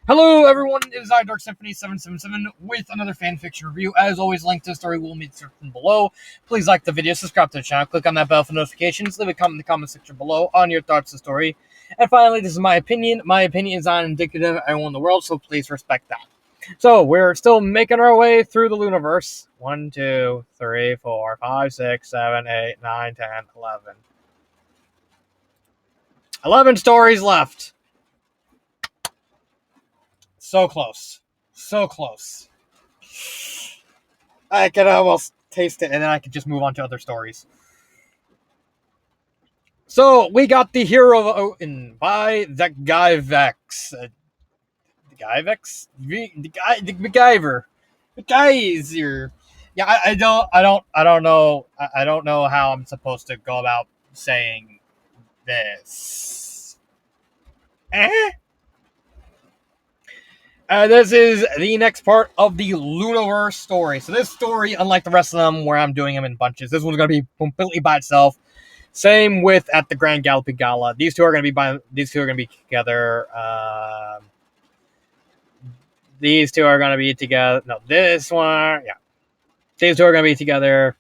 Hello, everyone. It is I, Dark Symphony 777, with another fanfiction review. As always, link to the story will be in the description below. Please like the video, subscribe to the channel, click on that bell for notifications, leave a comment in the comment section below on your thoughts on the story. And finally, this is my opinion. My opinion is not indicative of everyone in the world, so please respect that. So, we're still making our way through the Looniverse. 1, 2, 3, 4, 5, 6, 7, 8, 9, 10, 11. 11 stories left. So close. So close. I can almost taste it, and then I can just move on to other stories. So, we got the Hero of Oaton by the Guy Vex. The Guy Vex? The MacGyver. The Geyser. Yeah, I don't know. I don't know how I'm supposed to go about saying this. This is the next part of the Looniverse story. So this story, unlike the rest of them where I'm doing them in bunches, this one's going to be completely by itself. Same with at the Grand Gallopy Gala. These two are going to be together. These two are going to be together. No, this one, yeah. These two are going to be together,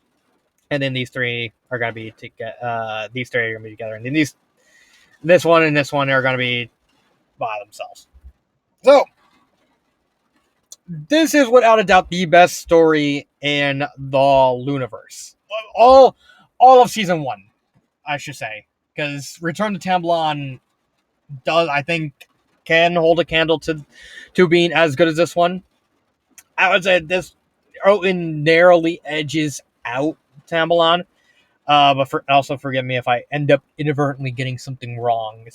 and then these three are going to be together. These three are going to be together, and then this one and this one are going to be by themselves. So this is without a doubt the best story in the Looniverse. All of season 1, I should say, because Return to Tamblon does, I think, can hold a candle to being as good as this one. I would say this Oaton narrowly edges out Tamblon, but also forgive me if I end up inadvertently getting something wrong.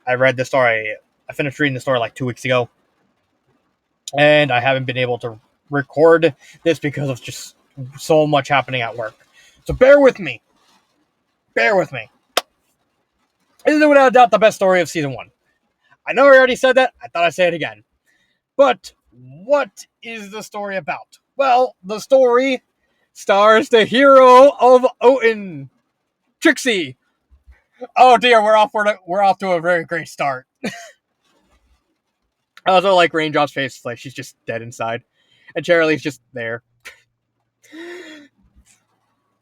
I read the story. I finished reading the story like 2 weeks ago, and I haven't been able to record this because of just so much happening at work. So bear with me. Bear with me. This is without a doubt the best story of season 1. I know I already said that. I thought I'd say it again. But what is the story about? Well, the story stars the hero of Oaton, Trixie. Oh dear, we're off to a very great start. I also like Raindrop's face, like she's just dead inside, and Cherylee's just there.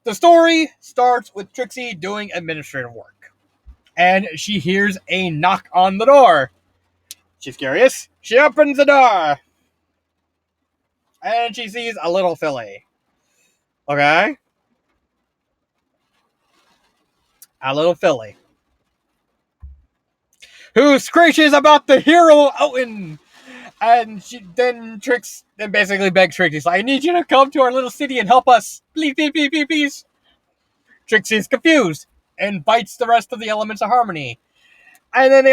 The story starts with Trixie doing administrative work, and she hears a knock on the door. She's curious. She opens the door, and she sees a little filly. Okay? A little filly. Who screeches about the hero Oaton. And she then basically begs Trixie, like, I need you to come to our little city and help us. Please, please, please, please, please. Trixie's confused and bites the rest of the elements of harmony. And then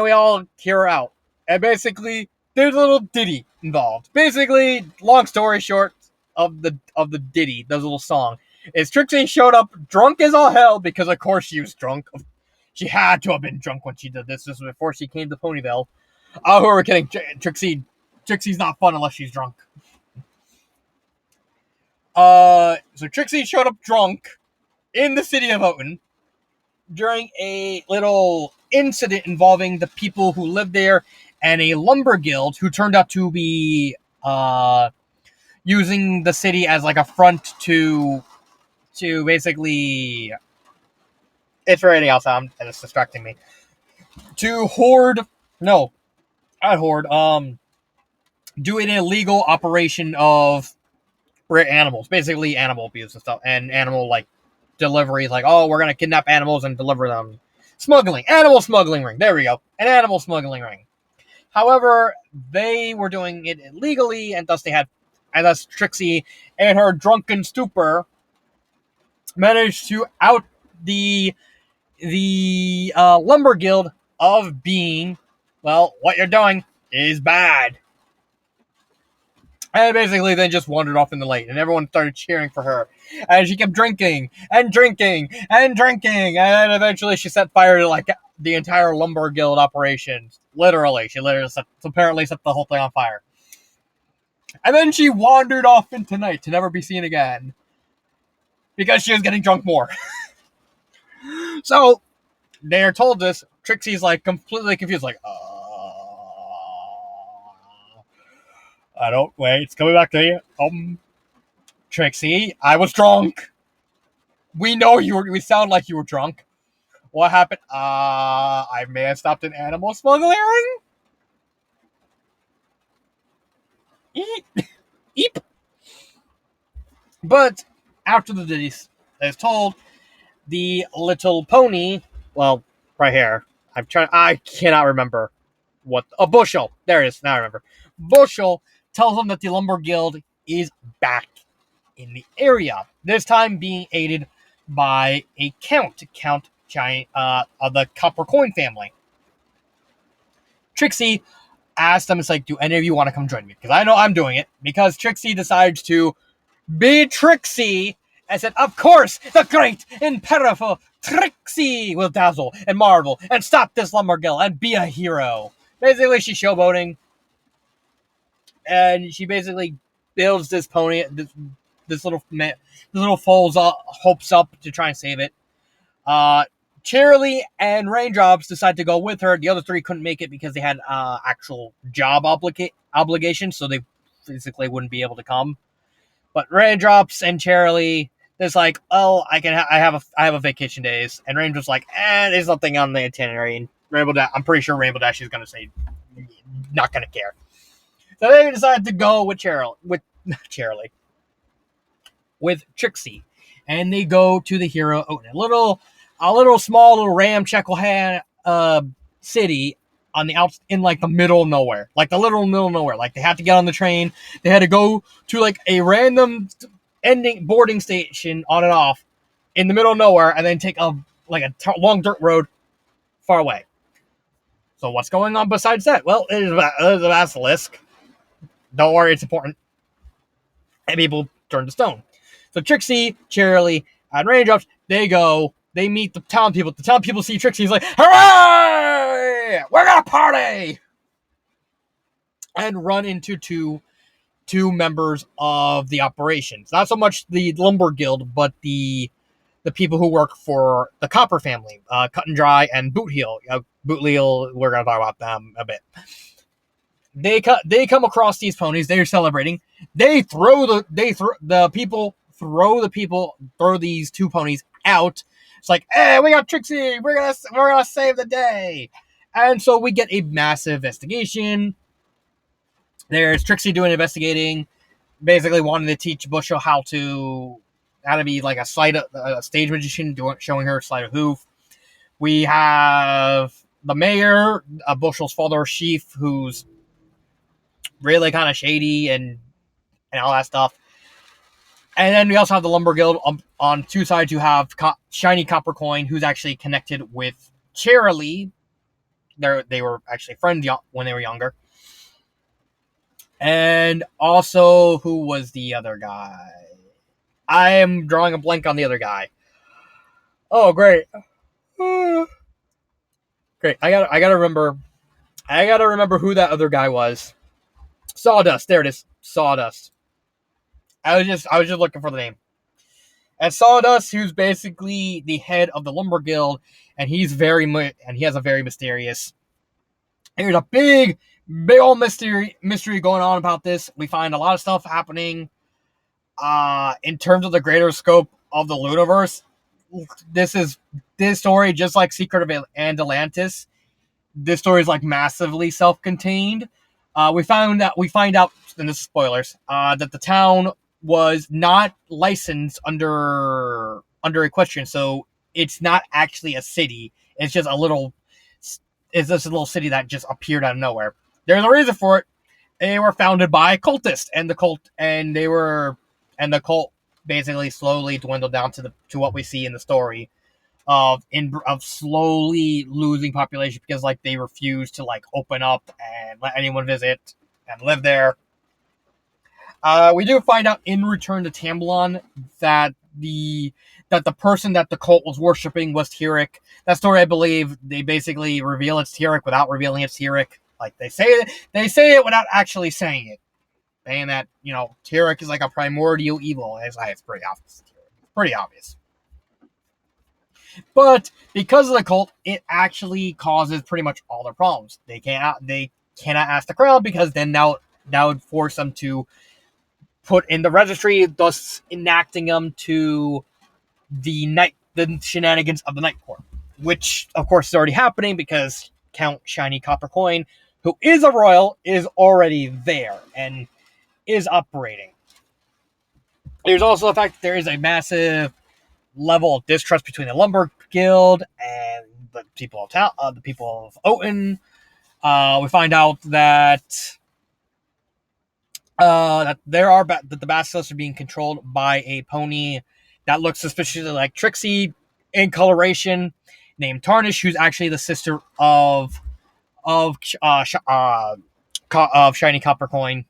we all hear her out. And basically, there's a little ditty involved. Basically, long story short of the ditty, the little song, is Trixie showed up drunk as all hell because of course she was drunk. She had to have been drunk when she did this. This was before she came to Ponyville. Oh, who are we kidding? Trixie's not fun unless she's drunk. So Trixie showed up drunk in the city of Oaton during a little incident involving the people who lived there and a lumber guild who turned out to be using the city as like a front to basically, it's for anything else. It's distracting me. To hoard, no, not hoard. Do an illegal operation of rare animals, basically animal abuse and stuff, and animal like deliveries. Like, oh, we're gonna kidnap animals and deliver them. Smuggling, animal smuggling ring. There we go, an animal smuggling ring. However, they were doing it illegally, and thus Trixie, in her drunken stupor, managed to out the lumber guild of being, well, what you're doing is bad. And basically then just wandered off in the lake, and everyone started cheering for her. And she kept drinking, and drinking, and drinking, and then eventually she set fire to, like, the entire lumber guild operation. Literally. She apparently set the whole thing on fire. And then she wandered off into night to never be seen again. Because she was getting drunk more. So, they are told this. Trixie's, like, completely confused, like, I don't wait. It's coming back to you. Trixie, I was drunk. We know you were. We sound like you were drunk. What happened? I may have stopped an animal smuggling. Eep. Eep. But after the ditty is told, the little pony, well, right here. I cannot remember what. A bushel. There it is. Now I remember. Bushel tells them that the Lumber Guild is back in the area. This time being aided by a Count of the Copper Coin family. Trixie asked them, it's like, do any of you want to come join me? Because I know I'm doing it. Because Trixie decides to be Trixie and said, of course, the great and powerful Trixie will dazzle and marvel and stop this lumber guild and be a hero. Basically, she's showboating, and she basically builds this pony, this little foal's hopes up to try and save it. Cheerilee and Raindrops decide to go with her. The other three couldn't make it because they had actual job obligations, so they physically wouldn't be able to come. But Raindrops and Cheerilee, it's like, oh, I have a vacation days, and Raindrops like, there's nothing on the itinerary. And I'm pretty sure Rainbow Dash is gonna say, not gonna care. So they decided to go with Cheerilee, with Trixie, and they go to the hero Oaton, a little small little ramshackle city on the in like the middle of nowhere, like the literal middle of nowhere. Like they had to get on the train, they had to go to like a random boarding station on and off in the middle of nowhere, and then take a long dirt road far away. So what's going on besides that? Well, there's a basilisk. Don't worry, it's important. And people turn to stone. So Trixie, Cheerilee, and Raindrops, they meet the town people. The town people see Trixie, he's like, hooray! We're gonna party! And run into two members of the operations. Not so much the Lumber Guild, but the people who work for the Copper family, Cut and Dry and Bootheel. Bootheel, we're gonna talk about them a bit. They come across these ponies. They're celebrating. Throw these two ponies out. It's like, hey, we got Trixie. We're gonna save the day. And so we get a massive investigation. There's Trixie doing investigating, basically wanting to teach Bushel how to be like a stage magician, showing her sleight of hoof. We have the mayor, Bushel's father, Sheaf, who's really kind of shady and all that stuff. And then we also have the Lumber Guild. On two sides, you have Shiny Copper Coin, who's actually connected with Cheerilee. They were actually friends when they were younger. And also, who was the other guy? I am drawing a blank on the other guy. Oh, great. Great. I gotta remember who that other guy was. Sawdust. There it is. Sawdust. I was just looking for the name. And Sawdust, who's basically the head of the Lumber Guild, and he has a very mysterious. There's a big old mystery going on about this. We find a lot of stuff happening. In terms of the greater scope of the Looniverse, this story, just like Secret of Atlantis, this story is like massively self-contained. We find out, and this is spoilers, that the town was not licensed under Equestrian, so it's not actually a city. It's just a little city that just appeared out of nowhere. There's a reason for it. They were founded by cultists, and the cult basically slowly dwindled down to what we see in the story of slowly losing population because like they refuse to like open up and let anyone visit and live there. We do find out in Return to Tamblon that the person that the cult was worshiping was Tyrek. That story, I believe, they basically reveal it's Tyrek without revealing it's Tyrek. Like they say it without actually saying it, saying that Tyrek is like a primordial evil. It's pretty obvious. It's pretty obvious. But because of the cult, it actually causes pretty much all their problems. They cannot ask the crowd because then now that would force them to put in the registry, thus enacting them to the shenanigans of the Night Court, which of course is already happening because Count Shiny Copper Coin, who is a royal, is already there and is operating. There's also the fact that there is a massive level of distrust between the Lumber Guild and the people of town, the people of Oaton. We find out that that that the basilisks are being controlled by a pony that looks suspiciously like Trixie in coloration, named Tarnish, who's actually the sister of Shiny Copper Coin.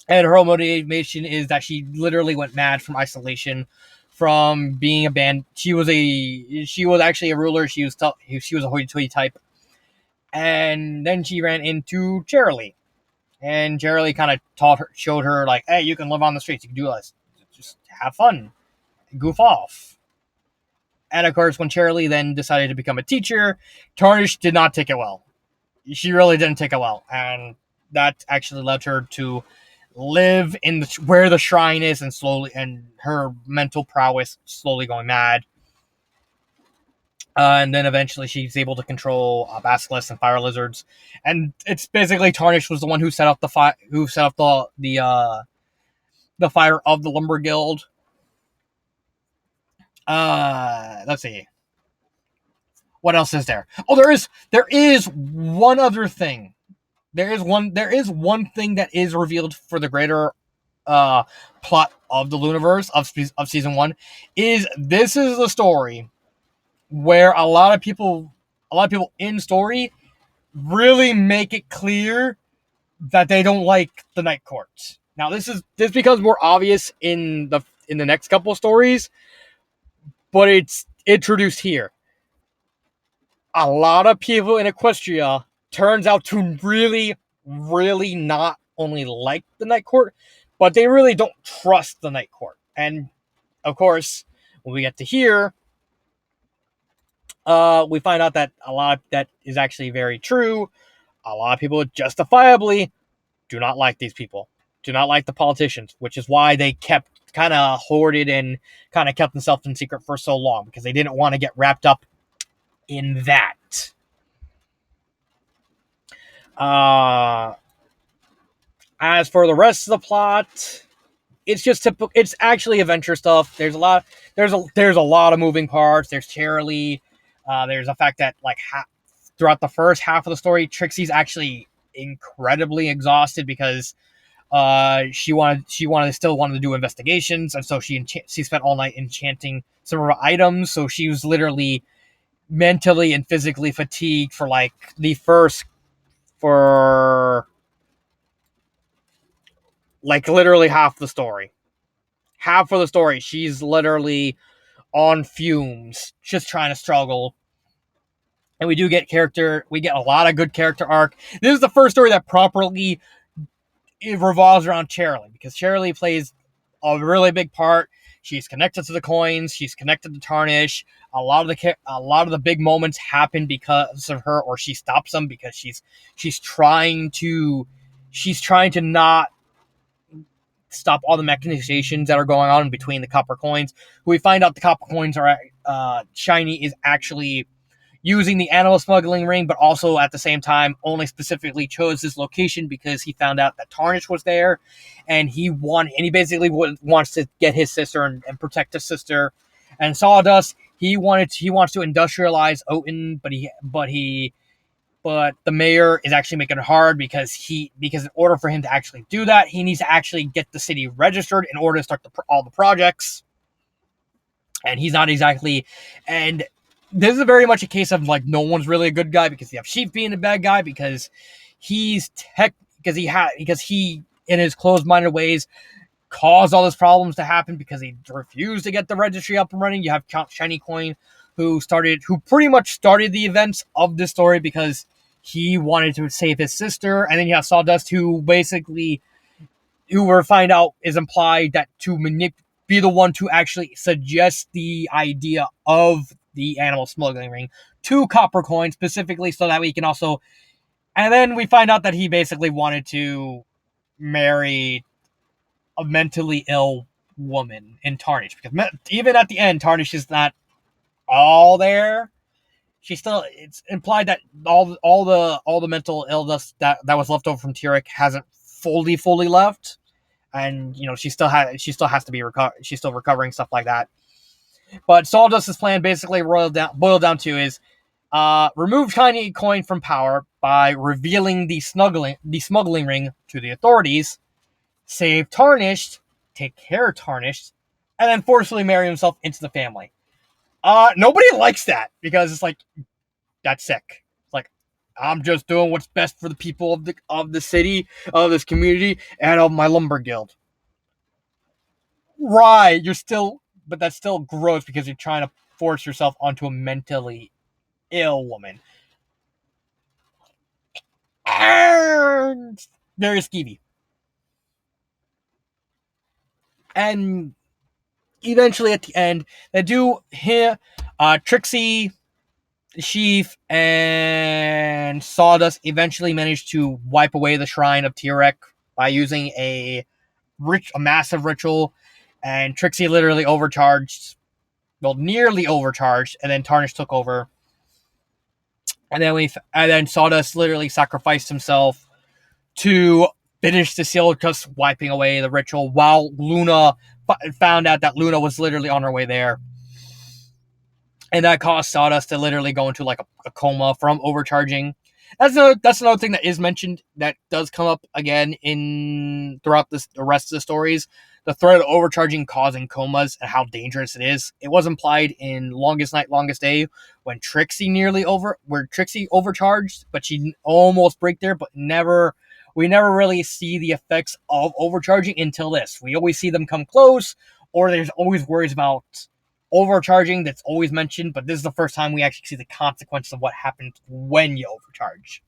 And her motivation is that she literally went mad from isolation, from being abandoned. She was actually a ruler. She was a hoity-toity type, and then she ran into Cherylee, and Cherylee kind of showed her like, hey, you can live on the streets. You can do this. Just have fun, goof off. And of course, when Cherylee then decided to become a teacher, Tarnish did not take it well. She really didn't take it well, and that actually led her to live in where the shrine is, and her mental prowess slowly going mad. And then eventually she's able to control basilisks and fire lizards, and it's basically Tarnish was the one who set up the fire of the Lumber Guild. Let's see. What else is there? Oh, there is one other thing. There is one thing that is revealed for the greater plot of the Looniverse of season 1. This is the story where a lot of people in story really make it clear that they don't like the Night Court. Now this becomes more obvious in the next couple of stories, but it's introduced here. A lot of people in Equestria turns out to really, really not only like the Night Court, but they really don't trust the Night Court. And of course, when we get to here, we find out that a lot of that is actually very true. A lot of people justifiably do not like these people, do not like the politicians, which is why they kept kind of hoarded and kind of kept themselves in secret for so long, because they didn't want to get wrapped up in that. As for the rest of the plot, it's just typical. It's actually adventure stuff. There's a lot of moving parts. There's Cherylee. There's the fact that throughout the first half of the story, Trixie's actually incredibly exhausted because she still wanted to do investigations, and so she spent all night enchanting some of her items. So she was literally mentally and physically fatigued for literally half the story. Half of the story, she's literally on fumes, just trying to struggle. And we get a lot of good character arc. This is the first story that properly revolves around Cherylee, because Cherylee plays a really big part. She's connected to the coins. She's connected to Tarnish. A lot of the big moments happen because of her, or she stops them because she's trying to not stop all the mechanizations that are going on between the copper coins. We find out the copper coins are Shiny is actually using the animal smuggling ring, but also at the same time only specifically chose this location because he found out that Tarnish was there, and he basically wants to get his sister and protect his sister. And Sawdust, he wants to industrialize Oaton, but the mayor is actually making it hard because in order for him to actually do that, he needs to actually get the city registered in order to start all the projects. And he's not exactly, and this is very much a case of no one's really a good guy, because you have Sheep being a bad guy because he in his closed-minded ways caused all those problems to happen because he refused to get the registry up and running. You have Count Shiny Coin, who pretty much started the events of this story because he wanted to save his sister. And then you have Sawdust, who basically, who we find out is implied that to be the one to actually suggest the idea of the animal smuggling ring to Copper Coin specifically, so that we can also. And then we find out that he basically wanted to marry a mentally ill woman in Tarnish, because even at the end, Tarnish is not all there. She still, it's implied that all the mental illness that was left over from Tyrek hasn't fully left, and she still has to be she's still recovering, stuff like that. But Sawdust's plan basically boiled down to is remove Tiny Coin from power by revealing the smuggling ring to the authorities, save Tarnished, take care of Tarnished, and then forcefully marry himself into the family. Nobody likes that, because it's like, that's sick. It's like, I'm just doing what's best for the people of the city, of this community, and of my lumber guild. Right, but that's still gross, because you're trying to force yourself onto a mentally ill woman. And very skeevy. And eventually at the end, they do hit Trixie, Sheaf, and Sawdust eventually manage to wipe away the shrine of Tyrek by using a massive ritual, and Trixie literally overcharged, well, nearly overcharged, and then Tarnish took over. And then Sawdust literally sacrificed himself to finish the seal, just wiping away the ritual, while Luna found out that Luna was literally on her way there. And that caused Sawdust to literally go into like a coma from overcharging. That's another thing that is mentioned, that does come up again throughout the rest of the stories. The threat of overcharging causing comas and how dangerous it is. It was implied in Longest Night, Longest Day, when Trixie overcharged, but she almost break there, but we never really see the effects of overcharging until this. We always see them come close, or there's always worries about overcharging that's always mentioned, but this is the first time we actually see the consequences of what happens when you overcharge.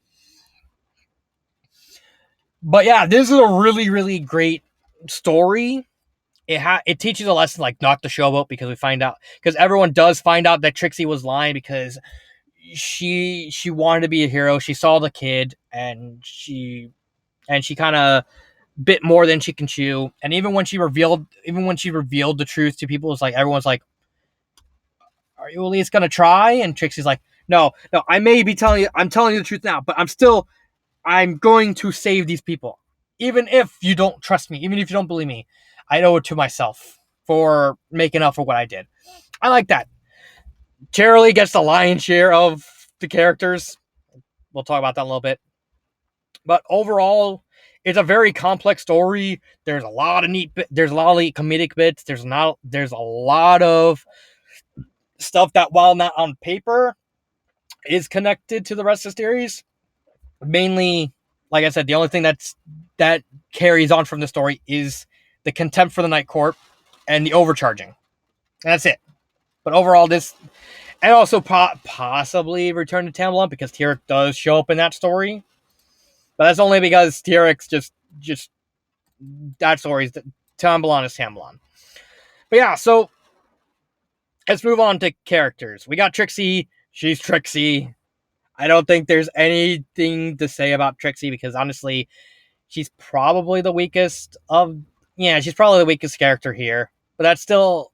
But yeah, this is a really, really great story. It teaches a lesson, like, not to showboat, because everyone does find out that Trixie was lying, because she wanted to be a hero. She saw the kid, and she kind of bit more than she can chew. And even when she revealed the truth to people, it's like everyone's like, "Are you at least gonna try?" And Trixie's like, "No, I may be I'm telling you the truth now, but I'm going to save these people. Even if you don't trust me, even if you don't believe me, I owe it to myself for making up for what I did." I like that. Charlie gets the lion's share of the characters. We'll talk about that in a little bit. But overall, it's a very complex story. There's a lot of comedic bits. There's a lot of stuff that, while not on paper, is connected to the rest of the series. Mainly, like I said, the only thing that carries on from the story is the contempt for the Night Court and the overcharging. And that's it. But overall, and also possibly Return to Tamblon, because Tyrek does show up in that story. But that's only because Tyrek's just that story is Tamblon is Tamblon. But yeah, so let's move on to characters. We got Trixie. She's Trixie. I don't think there's anything to say about Trixie, because honestly, she's probably the weakest character here. But it's still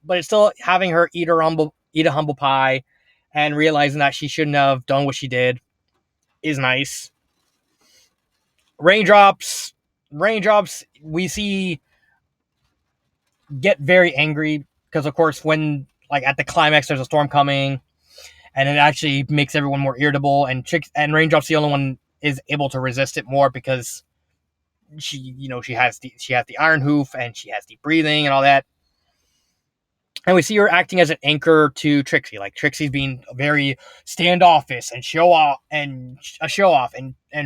having her eat a humble pie, and realizing that she shouldn't have done what she did is nice. Raindrops, we see get very angry, because of course, when, like, at the climax there's a storm coming, and it actually makes everyone more irritable, and Raindrop's the only one is able to resist it more, because she has the iron hoof, and she has deep breathing and all that. And we see her acting as an anchor to Trixie. Like, Trixie's being very standoffish and show off, and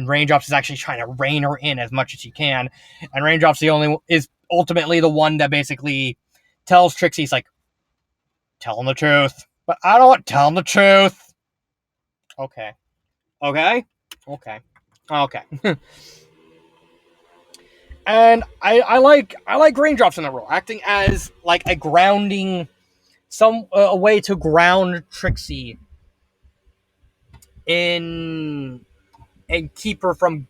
Raindrops is actually trying to rein her in as much as she can. And Raindrops is ultimately the one that basically tells Trixie, he's like, "Tell him the truth." But I don't want to tell him the truth. Okay. And I like Raindrops in that role, acting as like a grounding, a way to ground Trixie in and keep her from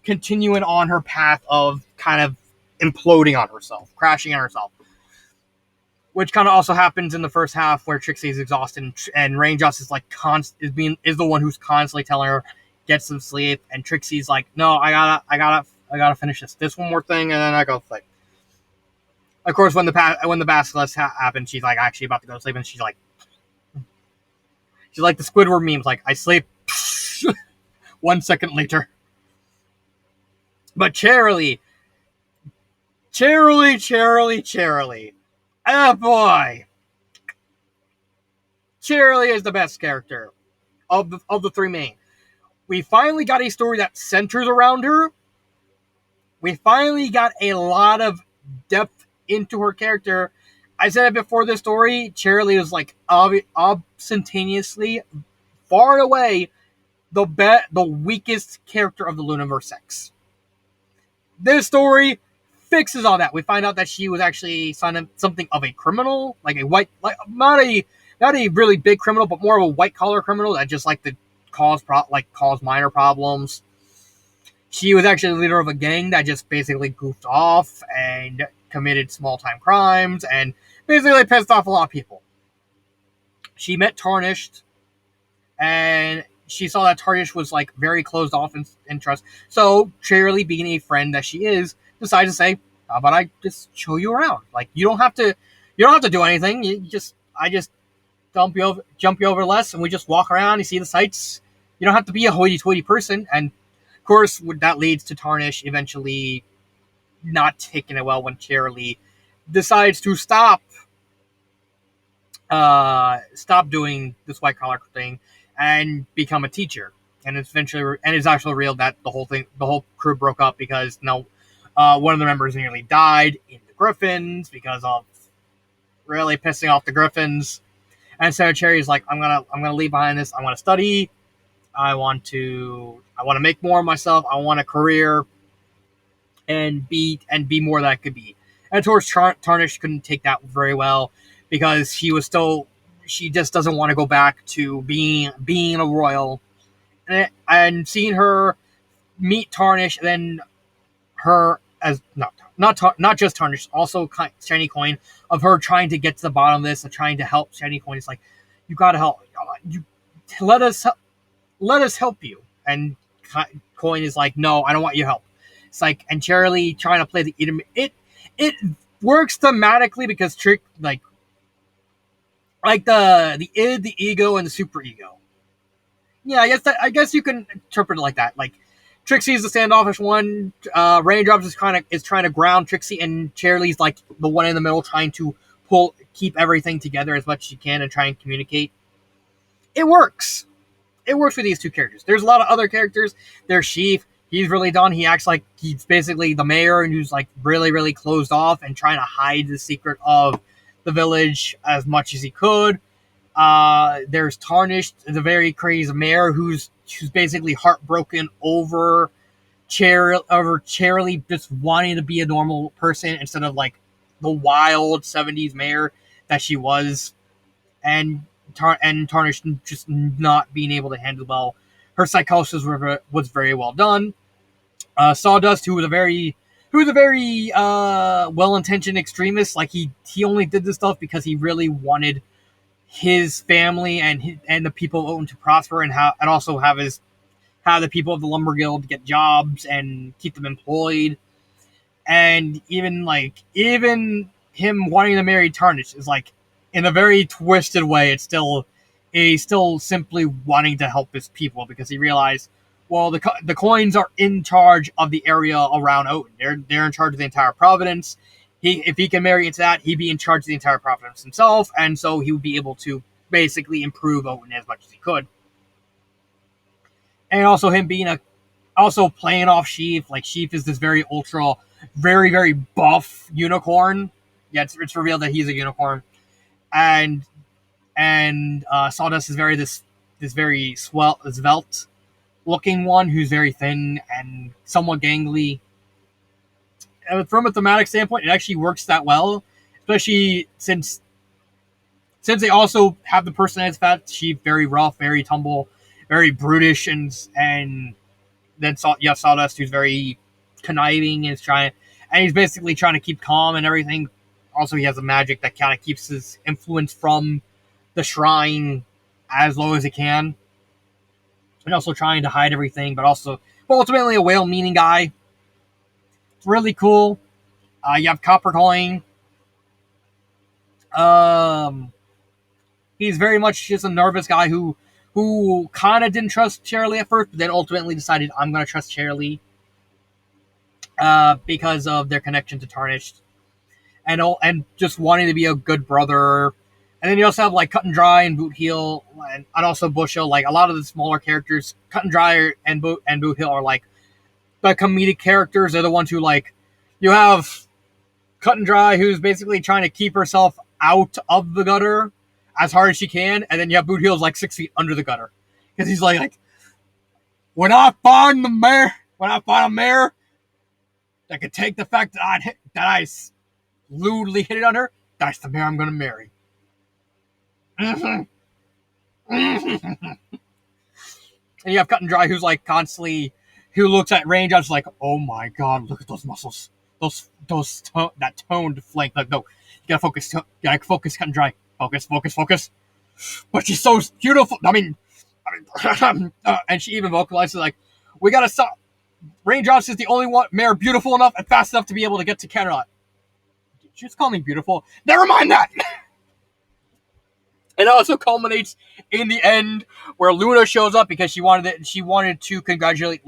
continuing on her path of kind of imploding on herself, crashing on herself. Which kind of also happens in the first half, where Trixie is exhausted, and Raindrops is like is the one who's constantly telling her get some sleep, and Trixie's like, no, I gotta finish this one more thing, and then I go sleep. Of course, when the basilisk happens, she's like actually about to go to sleep, and she's like the Squidward memes, like I sleep 1 second later. But Cheerilee. Oh boy. Cheerilee is the best character of the three main. We finally got a story that centers around her. We finally got a lot of depth into her character. I said it before this story, Cheerilee was like instantaneously, far and away, the weakest character of the Lunaverse 6. This story fixes all that. We find out that she was actually something of a criminal, like a white, like not a really big criminal, but more of a white collar criminal that just like to cause minor problems. She was actually the leader of a gang that just basically goofed off and committed small time crimes and basically pissed off a lot of people. She met Tarnished, and she saw that Tarnished was like very closed off in trust. So Cheerilee, being a friend that she is, decided to say, "How about I just show you around? Like you don't have to do anything. I just jump you over less, and we just walk around. You see the sights. You don't have to be a hoity-toity person." And of course, that leads to Tarnish eventually not taking it well when Cheerilee decides to stop doing this white collar thing and become a teacher. And it's actually revealed that the whole crew broke up because one of the members nearly died in the Griffins because of really pissing off the Griffins. And so Cherry's like, I'm gonna leave behind this. I want to study. I want to make more of myself. I want a career and be more than I could be. And of course, Tarnish couldn't take that very well because she just doesn't want to go back to being a royal. And seeing her meet Tarnish, and then her as not just Tarnish, also Shiny Coin, of her trying to get to the bottom of this and trying to help Shiny Coin. It's like, you gotta help. You let us help you. And Coin is like, no, I don't want your help. It's like, and Cheerilee trying to play the it works thematically because the id, the ego, and the super ego. Yeah, I guess you can interpret it like that. Like, Trixie's the standoffish one. Raindrops is trying to ground Trixie, and Cheerilee's like the one in the middle, trying to keep everything together as much as she can and try and communicate. It works. It works for these two characters. There's a lot of other characters. There's Sheaf. He's really done. He acts like he's basically the mayor, and who's like really, really closed off and trying to hide the secret of the village as much as he could. There's Tarnished, the very crazy mayor, who's basically heartbroken over Cheerilee just wanting to be a normal person instead of like the wild 70s mayor that she was, and Tarnished just not being able to handle well. Her psychosis was very well done. Sawdust, who was a very well-intentioned extremist, like he only did this stuff because he really wanted his family and the people of Oaton to prosper, and also have the people of the Lumber Guild get jobs and keep them employed. And even him wanting to marry Tarnish is like, in a very twisted way, he's still simply wanting to help his people, because he realized, well, the coins are in charge of the area around Oaton. They're in charge of the entire province. If he can marry into that, he'd be in charge of the entire province himself, and so he would be able to basically improve Oaton as much as he could. And also him being also playing off Sheaf. Like, Sheaf is this very ultra, very, very buff unicorn. Yeah, it's revealed that he's a unicorn. And Sawdust is this very svelte looking one who's very thin and somewhat gangly. And from a thematic standpoint, it actually works that well, especially since they also have the personality that she's very rough, very tumble, very brutish, and then Sawdust, who's very conniving and is trying. and he's basically trying to keep calm and everything. Also, he has a magic that kind of keeps his influence from the shrine as low as he can, and also trying to hide everything, but also, well, ultimately a whale-meaning guy. It's really cool. You have Copper Coin. He's very much just a nervous guy who kind of didn't trust Shirley at first, but then ultimately decided, I'm going to trust Shirley because of their connection to Tarnished, and just wanting to be a good brother. And then you also have like Cut and Dry and Boot Heel, and also Bushel. Like a lot of the smaller characters, Cut and Dry and Boot Heel are like the comedic characters. They're the ones who, like, you have Cut and Dry, who's basically trying to keep herself out of the gutter as hard as she can, and then you have Boot Heel's like 6 feet under the gutter because he's like, when I find a mare that could take the fact that I lewdly hit it on her, that's the mare I'm gonna marry. And you have Cut and Dry, who's like constantly, who looks at range and is like, oh my god, look at those muscles, that toned flank. Like, no, you gotta focus, Cut and Dry, focus. But she's so beautiful. I mean, and she even vocalizes like, we gotta stop. Raindrops is the only one mare beautiful enough and fast enough to be able to get to Camelot. Did you just call me beautiful? Never mind that. It also culminates in the end where Luna shows up because she wanted to congratulate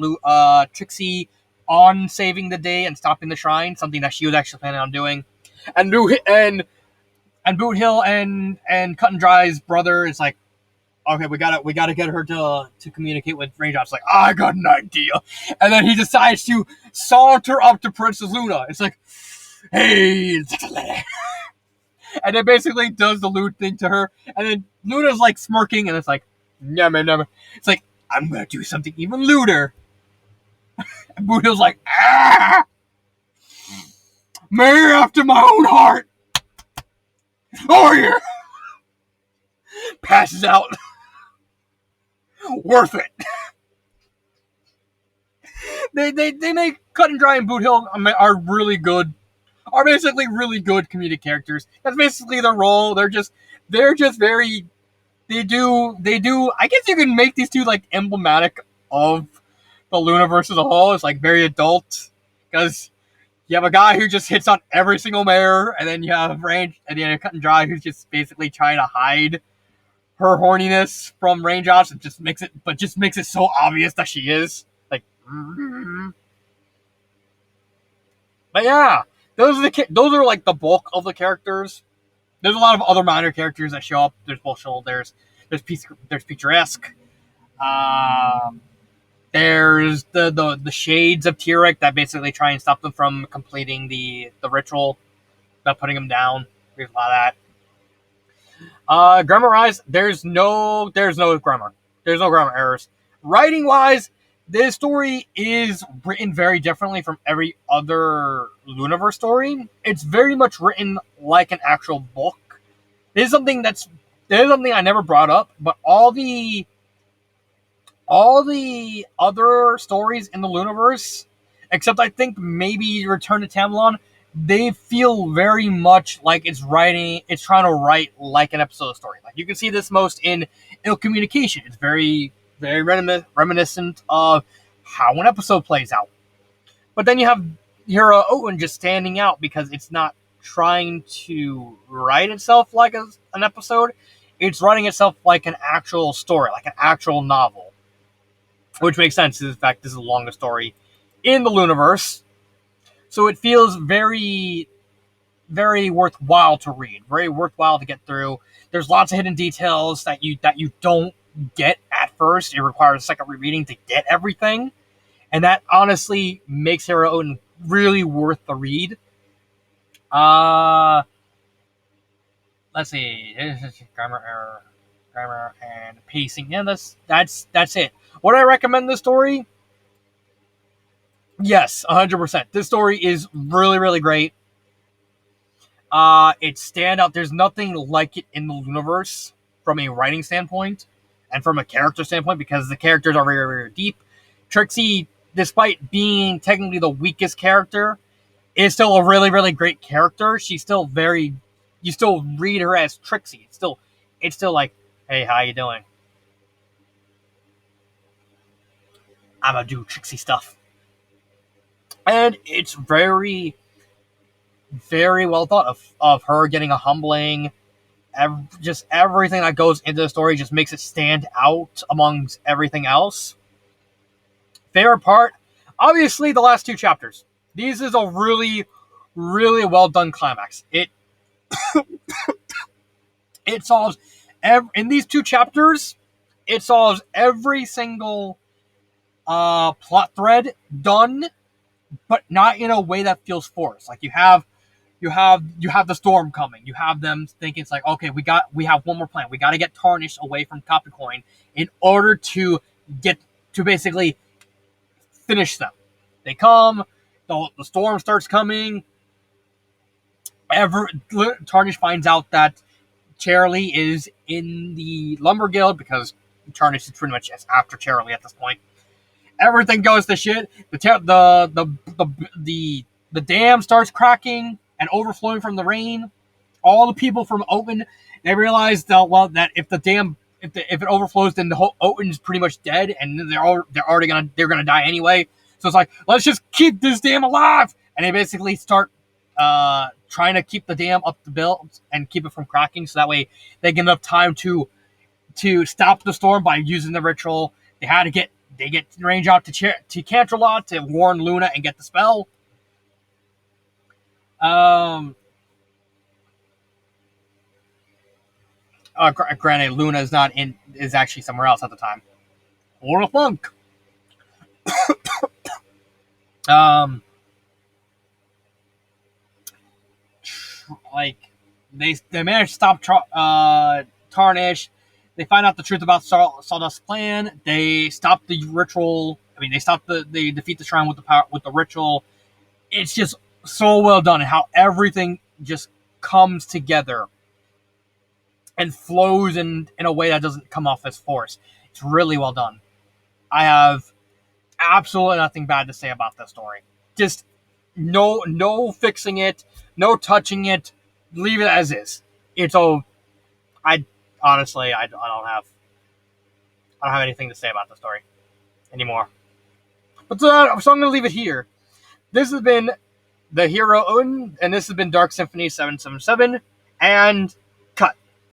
Trixie on saving the day and stopping the shrine, something that she was actually planning on doing. And Boot Hill and Cut and Dry's brother is like, okay, we gotta get her to communicate with Raindrops. Like, I got an idea. And then he decides to saunter up to Princess Luna. It's like, hey, and it basically does the lewd thing to her. And then Luna's like smirking, and it's like, never. It's like, I'm gonna do something even lewder. And Boot Hill's like, mare after my own heart. Over here. Passes out. Worth it. They make Cut and Dry and Boot Hill are really good. Are basically really good comedic characters. That's basically their role. They're just very. They do. I guess you can make these two like emblematic of the Luniverse as a whole. It's like very adult because you have a guy who just hits on every single mare, and then you have Range, and then Cut and Dry who's just basically trying to hide her horniness from Raindrops, and just makes it so obvious that she is. Like, but yeah, those are like the bulk of the characters. There's a lot of other minor characters that show up. There's Bullshit. There's Picturesque. There's the Shades of Tyrek that basically try and stop them from completing the ritual, about putting them down. There's a lot of that. Grammar-wise, there's no grammar. There's no grammar errors. Writing-wise, this story is written very differently from every other Luniverse story. It's very much written like an actual book. This is something I never brought up, but all the other stories in the Luniverse, except I think maybe Return to Tamlon, they feel very much like it's trying to write like an episode story. Like, you can see this most in Ill Communication. It's very, very reminiscent of how an episode plays out. But then you have Hero Oaton just standing out because it's not trying to write itself like an episode. It's writing itself like an actual story, like an actual novel. Which makes sense. In fact, this is the longest story in the Luniverse. So it feels very, very worthwhile to read, very worthwhile to get through. There's lots of hidden details that you don't get at first. It requires a second rereading to get everything, and that honestly makes Hero Oaton really worth the read. Let's see, grammar and pacing. Yeah, that's it. Would I recommend this story? Yes, 100%. This story is really, really great. It's standout. There's nothing like it in the Luniverse from a writing standpoint and from a character standpoint, because the characters are very, very deep. Trixie, despite being technically the weakest character, is still a really, really great character. She's still very, you still read her as Trixie. It's still like, hey, how you doing? I'm gonna do Trixie stuff. And it's very, very well thought of her getting a humbling. Just everything that goes into the story just makes it stand out amongst everything else. Favorite part, obviously, the last 2 chapters. These is a really, really well done climax. It solves in these 2 chapters. It solves every single plot thread done, but not in a way that feels forced. Like you have the storm coming. You have them thinking it's like, okay, we have one more plan. We got to get Tarnished away from Capricorn in order to get to basically finish them. They come, the storm starts coming. Tarnished finds out that Charlie is in the Lumber Guild because Tarnished is pretty much after Charlie at this point. Everything goes to shit. The dam starts cracking and overflowing from the rain. All the people from Oaton, they realize that if the dam if it overflows, then the whole Oaton's pretty much dead, and they're gonna die anyway. So it's like, let's just keep this dam alive, and they basically start trying to keep the dam up the build and keep it from cracking, so that way they get enough time to stop the storm by using the ritual. They get range out to Canterlot to warn Luna and get the spell. Granted, Luna is actually somewhere else at the time. What a funk. Like they managed to stop Tarnish. They find out the truth about Sawdust's plan. They stop the ritual. I mean, they defeat the shrine with the ritual. It's just so well done, and how everything just comes together and flows in a way that doesn't come off as forced. It's really well done. I have absolutely nothing bad to say about this story. Just no fixing it, no touching it. Leave it as is. It's all. I honestly, I don't have anything to say about the story anymore. But so I'm going to leave it here. This has been the Hero Oaton, and this has been Dark Symphony 777. And